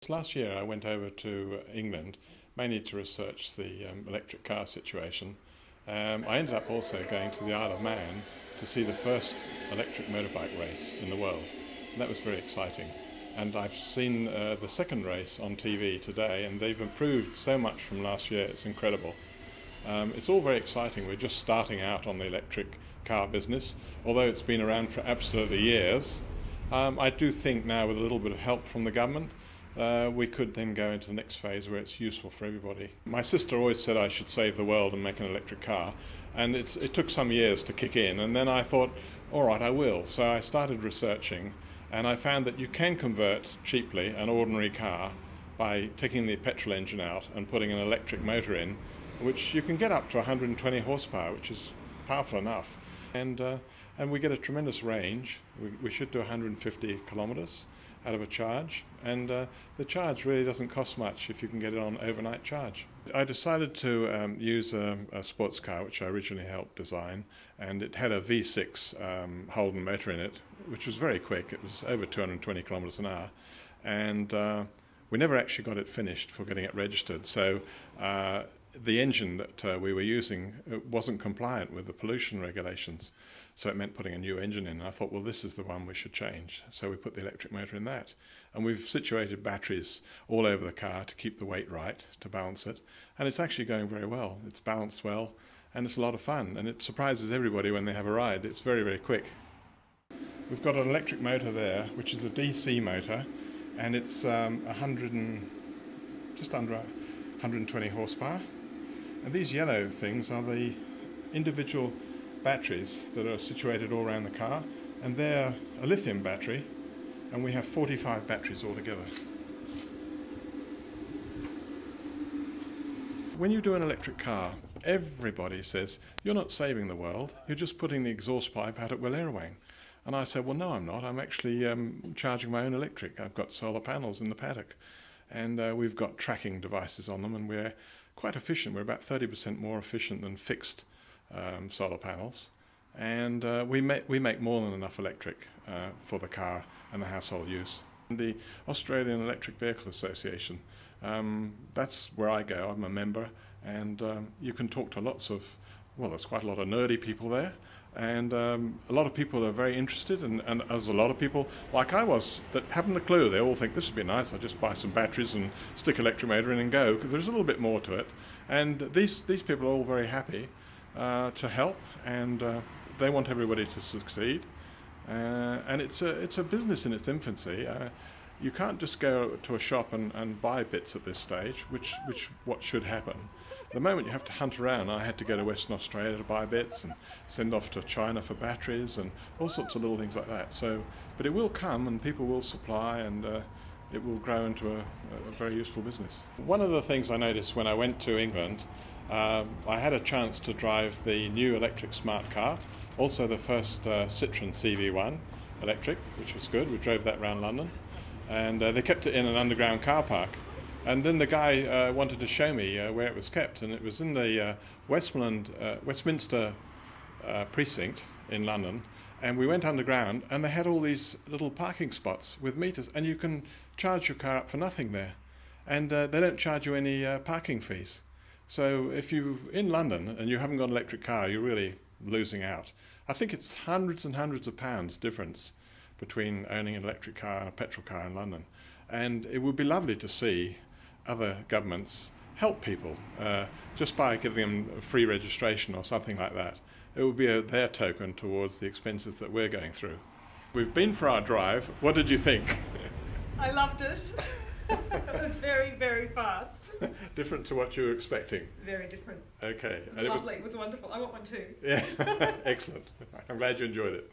Last year I went over to England mainly to research the electric car situation. I ended up also going to the Isle of Man to see the first electric motorbike race in the world. And that was very exciting. And I've seen the second race on TV today, and they've improved so much from last year, it's incredible. It's all very exciting. We're just starting out on the electric car business, although it's been around for absolutely years. I do think now, with a little bit of help from the government, we could then go into the next phase where it's useful for everybody. My sister always said I should save the world and make an electric car, and it took some years to kick in, and then I thought, all right, I will. So I started researching, and I found that you can convert cheaply an ordinary car by taking the petrol engine out and putting an electric motor in, which you can get up to 120 horsepower, which is powerful enough. And we get a tremendous range. We should do 150 kilometres out of a charge, and the charge really doesn't cost much if you can get it on overnight charge. I decided to use a sports car which I originally helped design, and it had a V6 Holden motor in it, which was very quick. It was over 220 kilometres an hour, and we never actually got it finished for getting it registered. So the engine that we were using wasn't compliant with the pollution regulations, so it meant putting a new engine in. And I thought, well, this is the one we should change. So we put the electric motor in that. And we've situated batteries all over the car to keep the weight right, to balance it. And it's actually going very well. It's balanced well, and it's a lot of fun. And it surprises everybody when they have a ride. It's very, very quick. We've got an electric motor there, which is a DC motor, and it's just under 120 horsepower. And these yellow things are the individual batteries that are situated all around the car, and they're a lithium battery, and we have 45 batteries altogether. When you do an electric car, everybody says, you're not saving the world, you're just putting the exhaust pipe out at Willerwang. And I said, well, no, I'm not. I'm actually charging my own electric. I've got solar panels in the paddock, and we've got tracking devices on them, and we're quite efficient. We're about 30% more efficient than fixed solar panels, and we make more than enough electric for the car and the household use. The Australian Electric Vehicle Association, that's where I go. I'm a member, and you can talk to lots of, well, there's quite a lot of nerdy people there, and a lot of people are very interested, and there's a lot of people, like I was, that haven't a clue. They all think, this would be nice, I'll just buy some batteries and stick electric motor in and go, because there's a little bit more to it. And these people are all very happy to help, and they want everybody to succeed. And it's a business in its infancy. You can't just go to a shop and buy bits at this stage, what should happen. At the moment you have to hunt around. I had to go to Western Australia to buy bits and send off to China for batteries and all sorts of little things like that. So, but it will come, and people will supply, and it will grow into a very useful business. One of the things I noticed when I went to England, I had a chance to drive the new electric smart car, also the first Citroen CV1 electric, which was good. We drove that around London, and they kept it in an underground car park. And then the guy wanted to show me where it was kept, and it was in the Westminster precinct in London. And we went underground, and they had all these little parking spots with meters, and you can charge your car up for nothing there. And they don't charge you any parking fees. So if you're in London and you haven't got an electric car, you're really losing out. I think it's hundreds and hundreds of pounds difference between owning an electric car and a petrol car in London. And it would be lovely to see other governments help people just by giving them a free registration or something like that. It would be their token towards the expenses that we're going through. We've been for our drive. What did you think? I loved it. It was very, very fast. Different to what you were expecting? Very different. Okay. It was lovely. It was wonderful. I want one too. Yeah, excellent. I'm glad you enjoyed it.